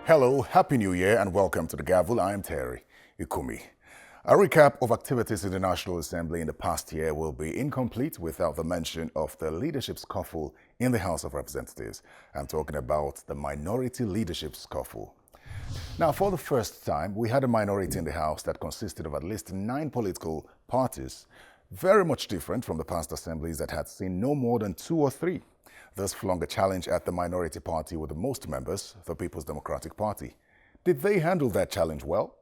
Hello, Happy New Year and welcome to the Gavel. I am Terry Ikumi. A recap of activities in the National Assembly in the past year will be incomplete without the mention of the leadership scuffle in the House of Representatives. I'm talking about the minority leadership scuffle. Now, for the first time, we had a minority in the House that consisted of at least 9 political parties, very much different from the past assemblies that had seen no more than 2 or 3. This flung a challenge at the minority party with the most members, the People's Democratic Party. Did they handle that challenge well?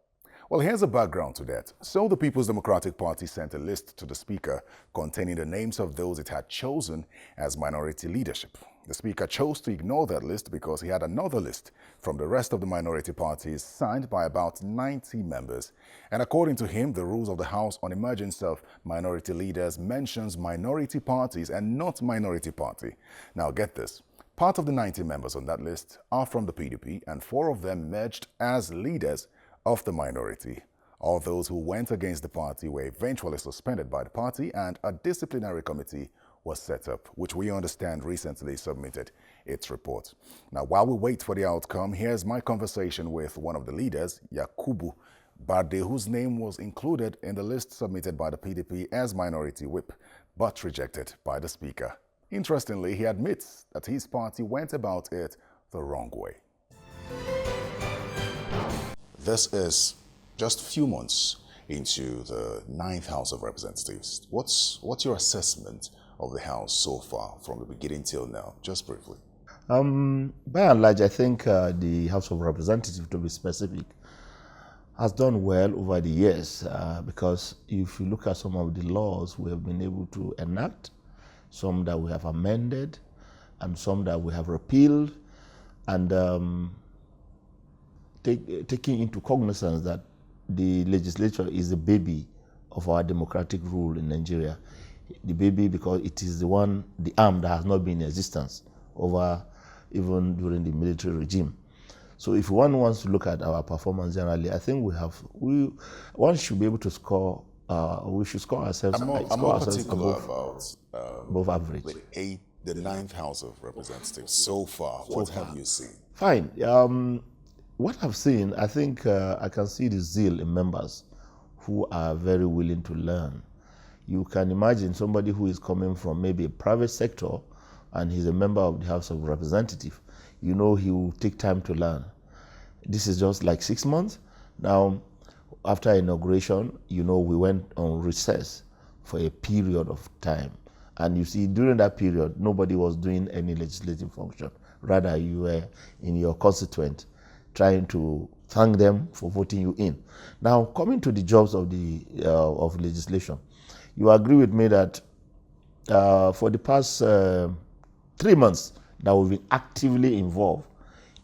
Well, here's a background to that. So the People's Democratic Party sent a list to the Speaker containing the names of those it had chosen as minority leadership. The Speaker chose to ignore that list because he had another list from the rest of the minority parties signed by about 90 members. And according to him, the rules of the House on emergence of minority leaders mentions minority parties and not minority party. Now get this. Part of the 90 members on that list are from the PDP and 4 of them merged as leaders of the minority. All those who went against the party were eventually suspended by the party and a disciplinary committee was set up, which we understand recently submitted its report. Now, while we wait for the outcome, here's my conversation with one of the leaders, Yakubu Barde, whose name was included in the list submitted by the PDP as minority whip, but rejected by the Speaker. Interestingly, he admits that his party went about it the wrong way. This is just a few months into the 9th House of Representatives. What's your assessment of the House so far, from the beginning till now, just briefly? By and large, I think the House of Representatives, to be specific, has done well over the years because if you look at some of the laws we have been able to enact, some that we have amended, and some that we have repealed, and taking into cognizance that the legislature is the baby of our democratic rule in Nigeria. The baby because it is the arm that has not been in existence over even during the military regime. So if one wants to look at our performance generally, I think one should be able to score, we should score ourselves. I'm more particular about above average. The 9th House of Representatives so far. What have you seen? Fine. What I've seen, I think I can see the zeal in members who are very willing to learn. You can imagine somebody who is coming from maybe a private sector and he's a member of the House of Representatives. You know he will take time to learn. This is just like 6 months. Now, after inauguration, you know, we went on recess for a period of time. And you see, during that period, nobody was doing any legislative function. Rather, you were in your constituent trying to thank them for voting you in. Now, coming to the jobs of of legislation, you agree with me that for the past 3 months that we've been actively involved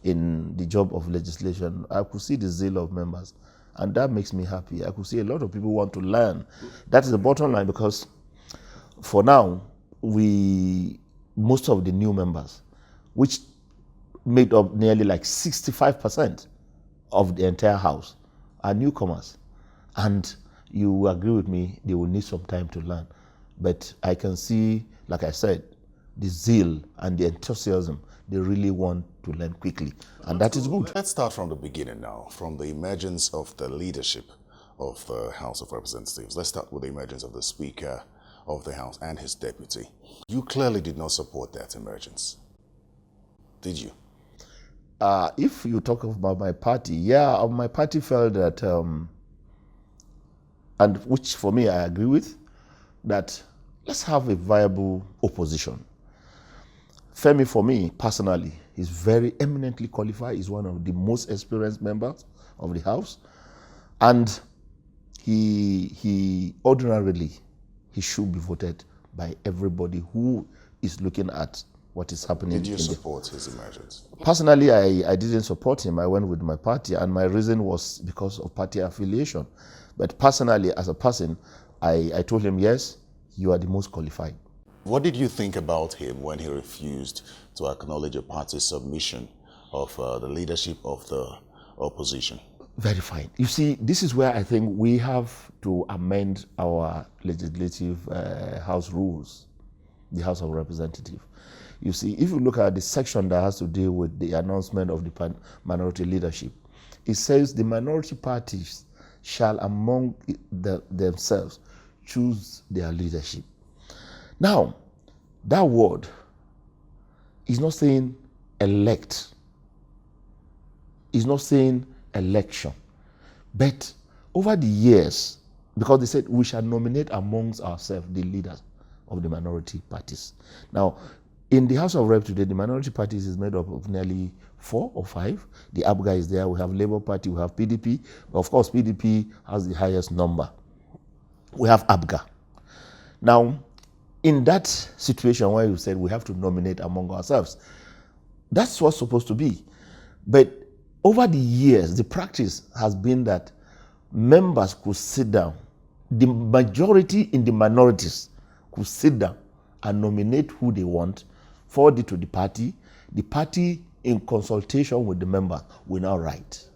in the job of legislation, I could see the zeal of members, and that makes me happy. I could see a lot of people want to learn. That is the bottom line, because for now, most of the new members, which made up nearly like 65% of the entire House, are newcomers. And you agree with me, they will need some time to learn. But I can see, like I said, the zeal and the enthusiasm. They really want to learn quickly, and that is good. Let's start from the beginning now, from the emergence of the leadership of the House of Representatives. Let's start with the emergence of the Speaker of the House and his deputy. You clearly did not support that emergence, did you? If you talk about my party, my party felt that, and which for me I agree with, that let's have a viable opposition. Femi, for me personally, is very eminently qualified. He's one of the most experienced members of the House, and he ordinarily should be voted by everybody who is looking at what is happening. Did you support his emergence? Personally, I didn't support him. I went with my party, and my reason was because of party affiliation. But personally, as a person, I told him, yes, you are the most qualified. What did you think about him when he refused to acknowledge a party's submission of the leadership of the opposition? Very fine. You see, this is where I think we have to amend our legislative House rules. the House of Representatives. You see, if you look at the section that has to deal with the announcement of the minority leadership, it says the minority parties shall among themselves choose their leadership. Now, that word is not saying elect. It's not saying election. But over the years, because they said we shall nominate amongst ourselves the leaders of the minority parties. Now, in the House of Rep today, the minority parties is made up of nearly 4 or 5. The ABGA is there. We have Labour Party. We have PDP. Of course, PDP has the highest number. We have ABGA. Now, in that situation where you said we have to nominate among ourselves, that's what's supposed to be. But over the years, the practice has been that members could sit down. The majority in the minorities could sit down and nominate who they want, forward it to the party. The party, in consultation with the member, will now write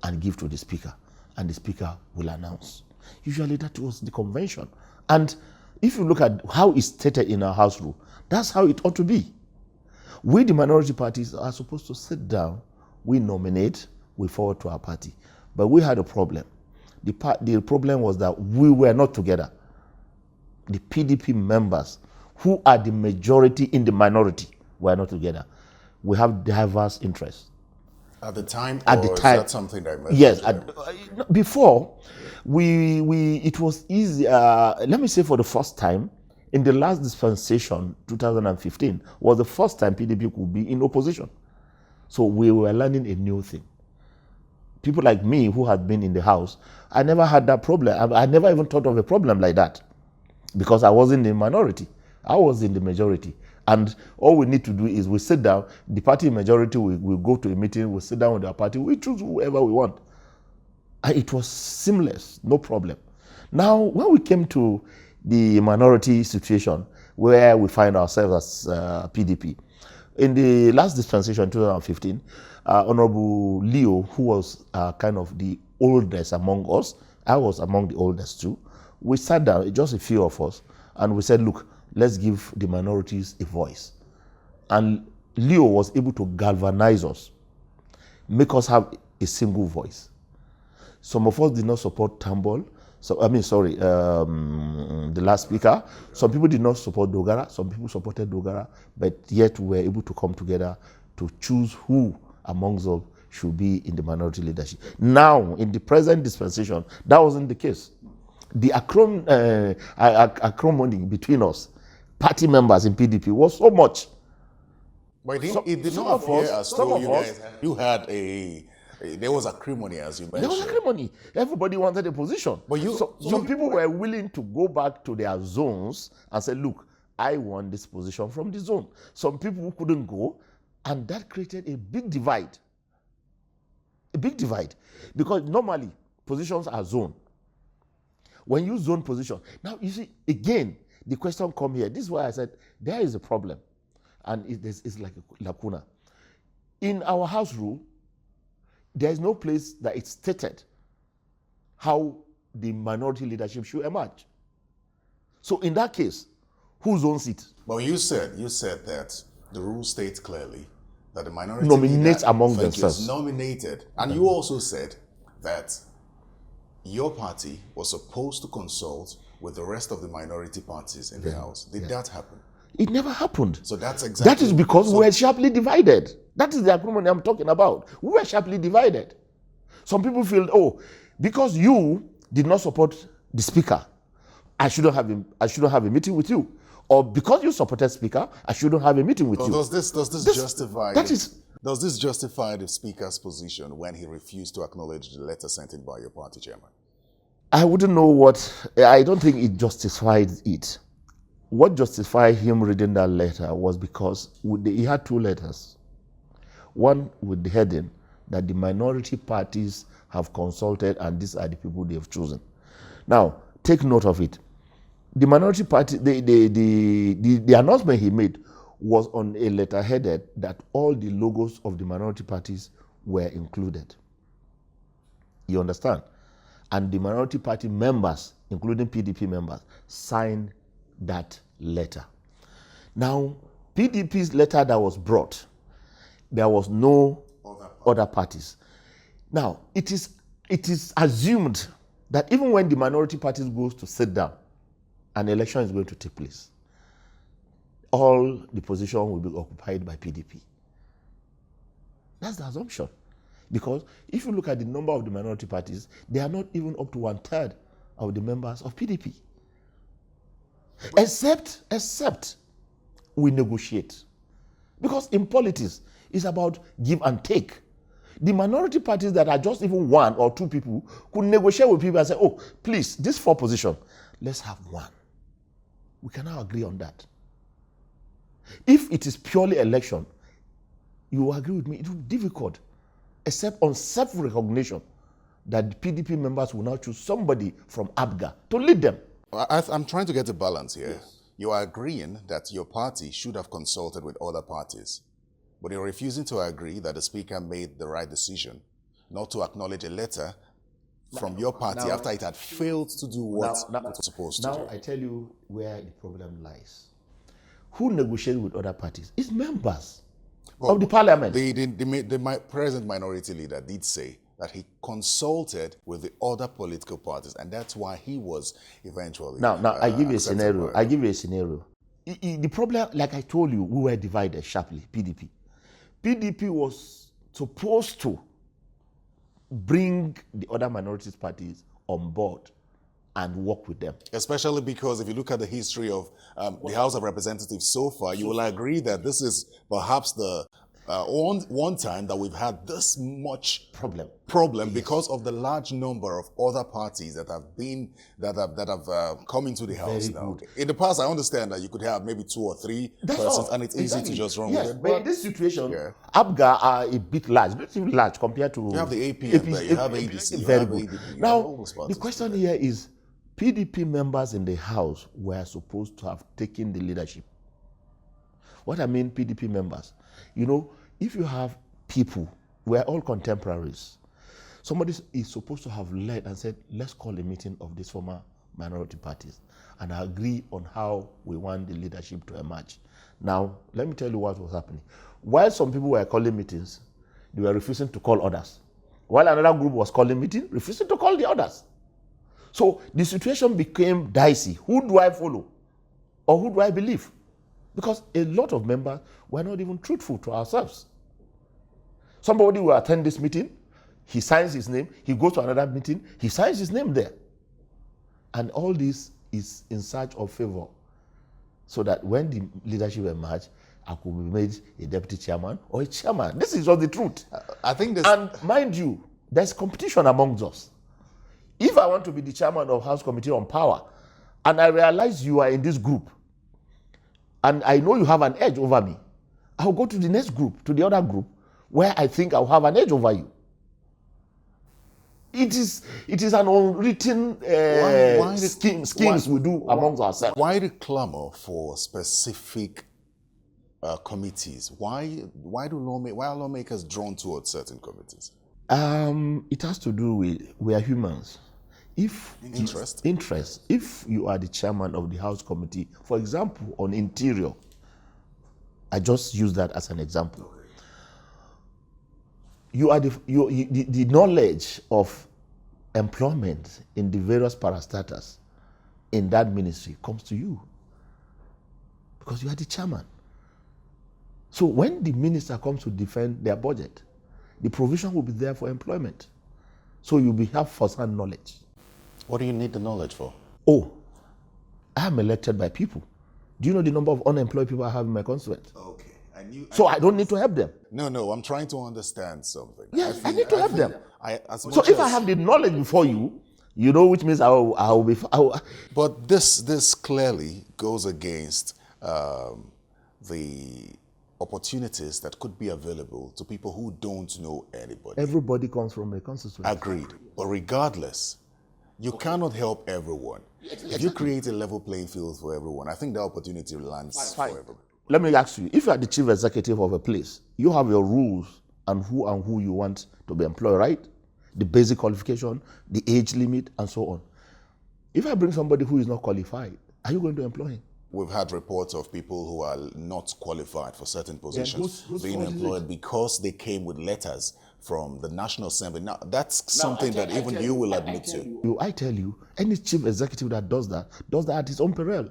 and give to the speaker, and the speaker will announce. Usually that was the convention. And if you look at how it's stated in our house rule, that's how it ought to be. We, the minority parties, are supposed to sit down, we nominate, we forward to our party. But we had a problem. The problem was that we were not together. The PDP members, who are the majority in the minority, were not together. We have diverse interests. At the time, is that something that emerged? Yes. Before, it was easy. Let me say for the first time, in the last dispensation, 2015, was the first time PDP could be in opposition. So we were learning a new thing. People like me who had been in the House, I never had that problem. I never even thought of a problem like that because I wasn't in the minority. I was in the majority. And all we need to do is we sit down, the party majority will go to a meeting, we sit down with our party, we choose whoever we want. And it was seamless, no problem. Now, when we came to the minority situation where we find ourselves as PDP, in the last dispensation, 2015, Honorable Leo, who was kind of the oldest among us, I was among the oldest too, we sat down, just a few of us, and we said, look, let's give the minorities a voice. And Leo was able to galvanize us, make us have a single voice. Some of us did not support Tambol. The last speaker. Some people did not support Dogara. Some people supported Dogara. But yet we were able to come together to choose who amongst us should be in the minority leadership. Now, in the present dispensation, that wasn't the case. The acrimony between us, party members in PDP, was so much. But it did not appear as though you had there was acrimony, as you mentioned. There was acrimony. Everybody wanted a position. But some people were willing to go back to their zones and say, look, I want this position from the zone. Some people couldn't go, and that created a big divide. A big divide. Because normally, positions are zoned. When you zone position, now you see, again, the question come here. This is why I said there is a problem, and it's like a lacuna. In our house rule, there is no place that it's stated how the minority leadership should emerge. So in that case, who zones it? Well, you said that the rule states clearly that the minority nominates among themselves. Is nominated, and you also said that your party was supposed to consult with the rest of the minority parties in the House. Did that happen? It never happened. So that's exactly... That is because we were sharply divided. That is the agreement I'm talking about. We were sharply divided. Some people feel, because you did not support the speaker, I shouldn't have a meeting with you. Or because you supported speaker, I shouldn't have a meeting with you. Does this justify the speaker's position when he refused to acknowledge the letter sent in by your party chairman? I wouldn't know I don't think it justified it. What justified him reading that letter was because he had 2 letters. One with the heading that the minority parties have consulted and these are the people they have chosen. Now, take note of it. The minority party, the announcement he made was on a letter headed that all the logos of the minority parties were included. You understand? And the minority party members, including PDP members, signed that letter. Now, PDP's letter that was brought, there was no other parties. Now, it is assumed that even when the minority parties goes to sit down, an election is going to take place. All the position will be occupied by PDP. That's the assumption. Because if you look at the number of the minority parties, they are not even up to 1/3 of the members of PDP. Except we negotiate. Because in politics, it's about give and take. The minority parties that are just even 1 or 2 people could negotiate with people and say, oh, please, this 4 position, let's have 1. We cannot agree on that. If it is purely election, you will agree with me, it will be difficult, except on self-recognition that the PDP members will now choose somebody from ABGA to lead them. I'm trying to get a balance here. Yes. You are agreeing that your party should have consulted with other parties, but you're refusing to agree that the speaker made the right decision not to acknowledge a letter from your party after it had failed to do what it was supposed to do. Now I tell you where the problem lies. Who negotiated with other parties? It's members of the parliament. The present minority leader did say that he consulted with the other political parties, and that's why he was eventually. Now I give you a scenario. The problem, like I told you, we were divided sharply. PDP was supposed to bring the other minorities parties on board and work with them. Especially because if you look at the history of the House of Representatives so far, you will agree that this is perhaps the one time that we've had this much problem yes, because of the large number of other parties that have come into the House now. Good. In the past, I understand that you could have maybe 2 or 3 persons, and it's easy to just run with it. But in this situation, ABGA are a bit large, not even large compared to. You have the AP, you have ADC, very good. ADP, now, the question here is, PDP members in the House were supposed to have taken the leadership. What I mean, PDP members, if you have people, we're all contemporaries. Somebody is supposed to have led and said, let's call a meeting of these former minority parties and agree on how we want the leadership to emerge. Now, let me tell you what was happening. While some people were calling meetings, they were refusing to call others. While another group was calling meetings, refusing to call the others. So the situation became dicey. Who do I follow? Or who do I believe? Because a lot of members were not even truthful to ourselves. Somebody will attend this meeting, he signs his name, he goes to another meeting, he signs his name there. And all this is in search of favor, so that when the leadership emerges, I could be made a deputy chairman or a chairman. This is just the truth. I think this. And mind you, there's competition amongst us. If I want to be the chairman of House Committee on Power, and I realize you are in this group, and I know you have an edge over me, I'll go to the next group, to the other group, where I think I'll have an edge over you. It is an unwritten schemes we do amongst ourselves. Why the clamor for specific committees? Why are lawmakers drawn towards certain committees? It has to do with, we are humans. Interest. If you are the chairman of the House Committee, for example, on Interior, I just use that as an example. Okay. You are the knowledge of employment in the various parastatals in that ministry comes to you because you are the chairman. So when the minister comes to defend their budget, the provision will be there for employment. So you'll have first-hand knowledge. What do you need the knowledge for? Oh, I am elected by people. Do you know the number of unemployed people I have in my constituent? Okay. I don't need to help them. No, I'm trying to understand something. Yes, I need to help them. So if I have the knowledge before you, which means I will be. But this clearly goes against the opportunities that could be available to people who don't know anybody. Everybody comes from a constituency. Agreed. But regardless, you cannot help everyone. Exactly. If you create a level playing field for everyone, I think the opportunity lands for everyone. Let me ask you, if you are the chief executive of a place, you have your rules and who you want to be employed, right? The basic qualification, the age limit, and so on. If I bring somebody who is not qualified, are you going to employ him? We've had reports of people who are not qualified for certain positions whose being fault is employed it? because they came with letters from the National Assembly. Now, that's something that even you will admit to. I tell you, any chief executive that does that at his own peril.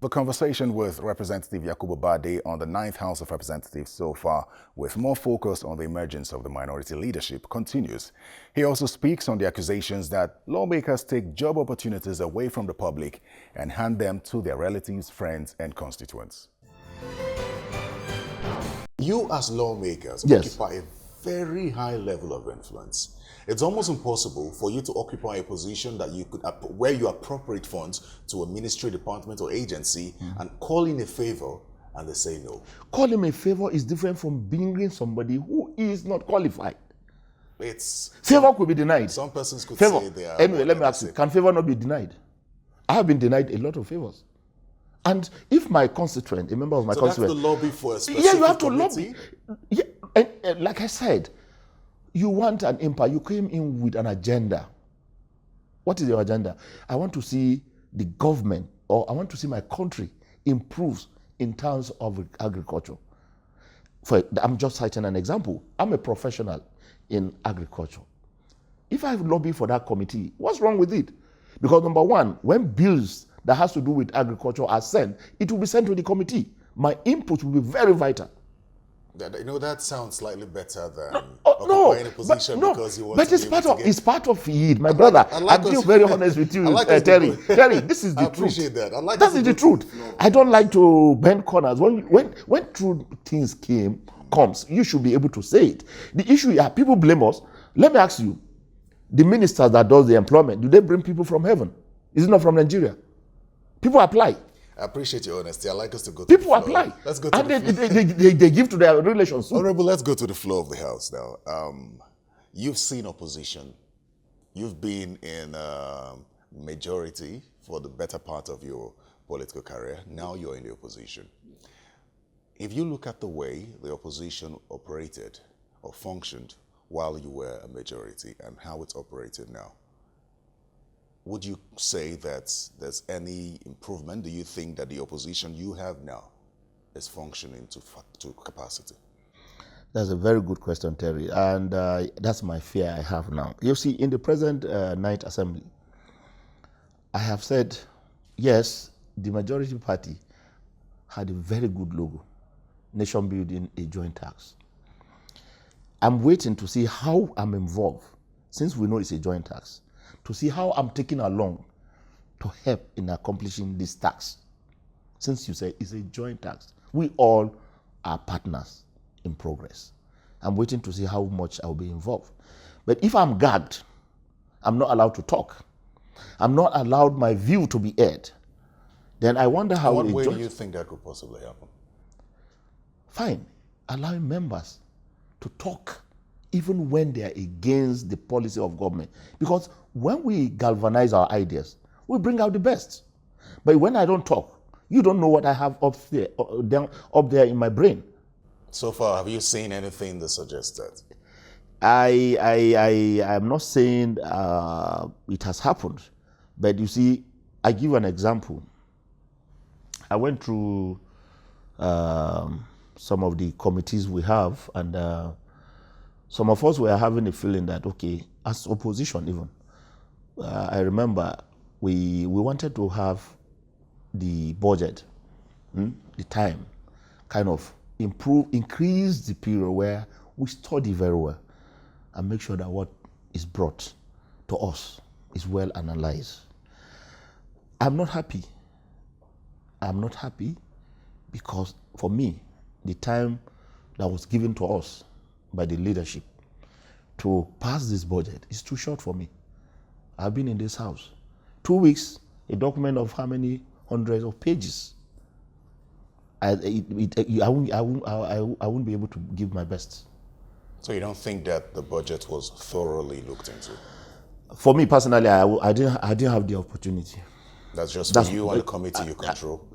The conversation with Representative Yakubu Barde on the 9th House of Representatives so far, with more focus on the emergence of the minority leadership, continues. He also speaks on the accusations that lawmakers take job opportunities away from the public and hand them to their relatives, friends, and constituents. You as lawmakers occupy a very high level of influence. It's almost impossible for you to occupy a position that you could, where you appropriate funds to a ministry, department, or agency and call in a favor, and they say no. Calling a favor is different from bringing somebody who is not qualified. Favor could be denied. Some persons could favor. say they are. Anyway, let me ask you: can favor not be denied? I have been denied a lot of favors. And if my constituent, a member of my constituent, that's the lobby for a specific you have to committee? lobby. Yeah, and like I said, you want an empire. You came in with an agenda. What is your agenda? I want to see the government, or I want to see my country improve in terms of agriculture. I'm just citing an example. I'm a professional in agriculture. If I lobby for that committee, what's wrong with it? Because number one, when bills that has to do with agriculture are sent, it will be sent to the committee. My input will be very vital. That sounds slightly better than occupying a position because you want to it's part of it, my brother. I'm being very honest with you, Terry. Terry, this is the truth. I appreciate that. That is the truth. I don't like to bend corners. When true things comes, you should be able to say it. The issue is people blame us. Let me ask you, the ministers that does the employment, do they bring people from heaven? Is it not from Nigeria? People apply. I appreciate your honesty. I like us to go to people the floor. Apply. Let's go to and the floor. They give to their relations. Honorable, let's go to the floor of the House now. You've seen opposition. You've been in majority for the better part of your political career. Now you're in the opposition. If you look at the way the opposition operated or functioned while you were a majority and how it's operated now, would you say that there's any improvement? Do you think that the opposition you have now is functioning to capacity? That's a very good question, Terry, and that's my fear I have now. You see, in the present night assembly, I have said, yes, the majority party had a very good logo, nation building, a joint tax. I'm waiting to see how I'm involved, since we know it's a joint tax, to see how I'm taken along to help in accomplishing this tax. Since you say it's a joint tax, we all are partners in progress. I'm waiting to see how much I'll be involved. But if I'm gagged, I'm not allowed to talk. I'm not allowed my view to be aired. Then I wonder how. What way do you think that could possibly happen? Fine, allowing members to talk even when they are against the policy of government. Because when we galvanize our ideas, we bring out the best. But when I don't talk, you don't know what I have up there in my brain. So far, have you seen anything that suggests that? I am not saying it has happened, but you see, I give an example. I went through some of the committees we have, and some of us were having a feeling that, okay, as opposition even, I remember we wanted to have the budget, the time, kind of increase the period where we study very well and make sure that what is brought to us is well analyzed. I'm not happy. I'm not happy because for me, the time that was given to us by the leadership to pass this budget is too short for me. I've been in this house 2 weeks, a document of how many hundreds of pages. I won't be able to give my best. So you don't think that the budget was thoroughly looked into? For me personally, I didn't have the opportunity. That's just for you and the committee you control?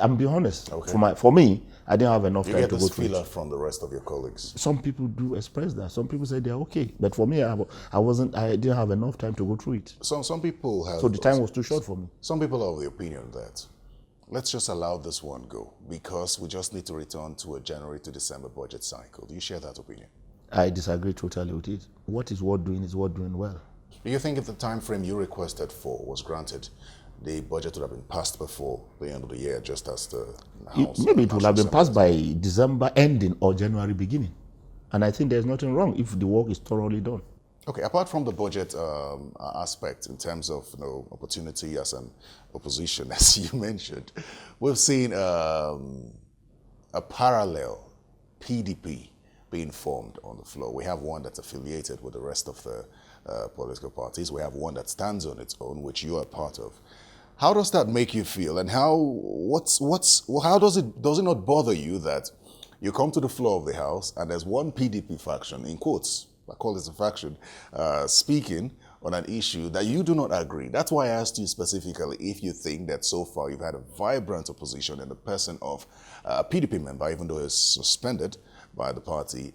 I'm being honest. Okay. For me, I didn't have enough time to go through it. You get this feeler from the rest of your colleagues? Some people do express that. Some people say they're okay. But for me, I didn't have enough time to go through it. Some people have... So the time was too short for me. Some people are of the opinion that Let's just allow this one go because we just need to return to a January to December budget cycle. Do you share that opinion? I disagree totally with it. What is worth doing is worth doing well. Do you think if the time frame you requested for was granted, the budget would have been passed before the end of the year, just as the House? Maybe it would have been passed by December ending or January beginning. And I think there's nothing wrong if the work is thoroughly done. Okay, apart from the budget aspect in terms of opportunity as an opposition, as you mentioned, we've seen a parallel PDP being formed on the floor. We have one that's affiliated with the rest of the political parties. We have one that stands on its own, which you are part of. How does that make you feel, and how does it not bother you that you come to the floor of the House and there's one PDP faction, in quotes, I call this a faction, speaking on an issue that you do not agree? That's why I asked you specifically if you think that so far you've had a vibrant opposition in the person of a PDP member, even though he's suspended by the party,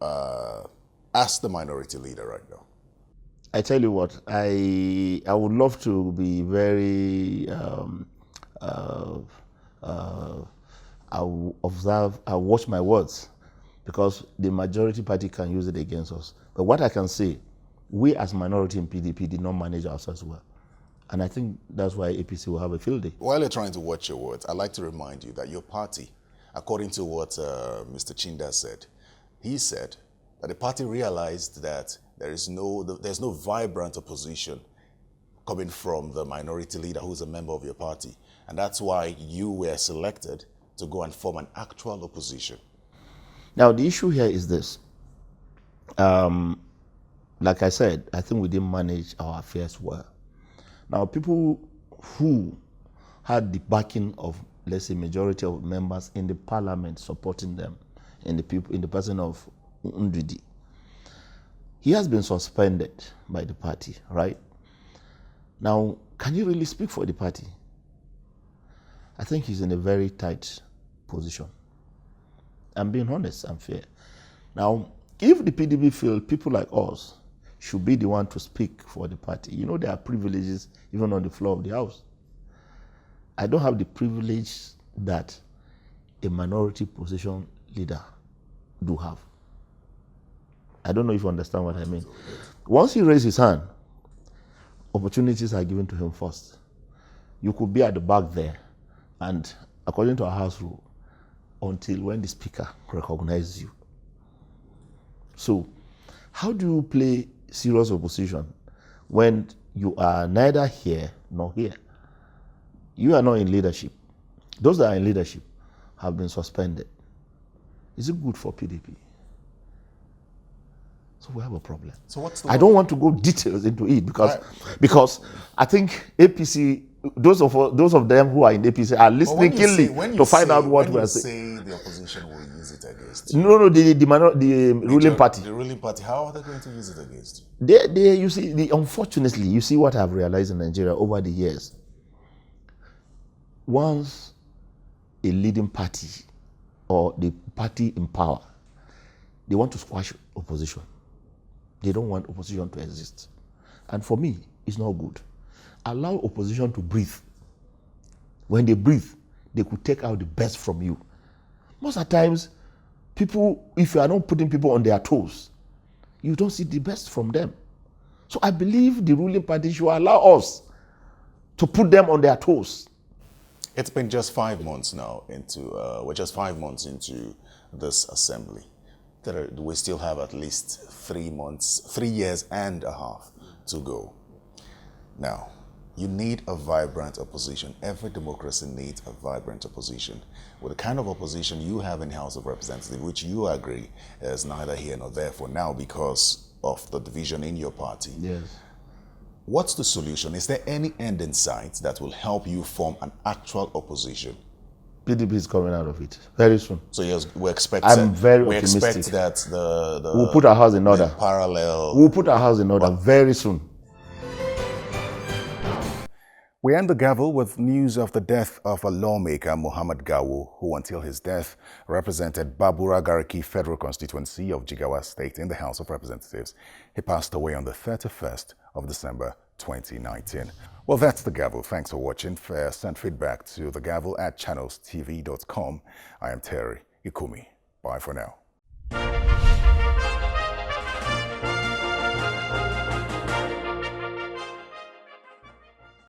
as the minority leader right now. I tell you what, I would love to be very, I'll observe, I'll watch my words, because the majority party can use it against us. But what I can say, we as minority in PDP did not manage ourselves well. And I think that's why APC will have a field day. While you're trying to watch your words, I'd like to remind you that your party, according to what Mr. Chinda said, he said that the party realized that there's no vibrant opposition coming from the minority leader who's a member of your party. And that's why you were selected to go and form an actual opposition. Now, the issue here is this. Like I said, I think we didn't manage our affairs well. Now, people who had the backing of, let's say, majority of members in the parliament supporting them, in the person of Ndidi, he has been suspended by the party, right? Now, can you really speak for the party? I think he's in a very tight position. I'm being honest and fair. Now, if the PDP feel people like us should be the one to speak for the party, you know there are privileges even on the floor of the House. I don't have the privilege that a minority position leader do have. I don't know if you understand what I mean. Once he raises his hand, opportunities are given to him first. You could be at the back there, and according to our house rule, until when the speaker recognizes you. So, how do you play serious opposition when you are neither here nor here? You are not in leadership. Those that are in leadership have been suspended. Is it good for PDP? So we have a problem. So what's I don't want to go details into it because I think APC, those of them who are in APC are listening keenly to find out what we are saying. When you say the opposition will use it against you. No, the ruling party. The ruling party, how are they going to use it against you? You see, unfortunately, you see what I've realized in Nigeria over the years. Once a leading party or the party in power, they want to squash opposition. They don't want opposition to exist. And for me, it's not good. Allow opposition to breathe. When they breathe, they could take out the best from you. Most of the times, people, if you are not putting people on their toes, you don't see the best from them. So I believe the ruling party should allow us to put them on their toes. It's been just 5 months now we're just 5 months into this assembly. We still have at least 3 years and a half to go. Now, you need a vibrant opposition. Every democracy needs a vibrant opposition. With the kind of opposition you have in the House of Representatives, which you agree is neither here nor there for now because of the division in your party. Yes. What's the solution? Is there any end in sight that will help you form an actual opposition? PDP is coming out of it very soon. So yes, we expect. I'm very optimistic. We expect that we'll put our house in order. Parallel. We'll put our house in order very soon. We end the Gavel with news of the death of a lawmaker, Muhammad Gavel, who until his death represented Babura Gariki Federal Constituency of Jigawa State in the House of Representatives. He passed away on the 31st of December 2019. Well, that's the Gavel. Thanks for watching. Send feedback to thegavel@channelstv.com. I am Terry Ikumi. Bye for now.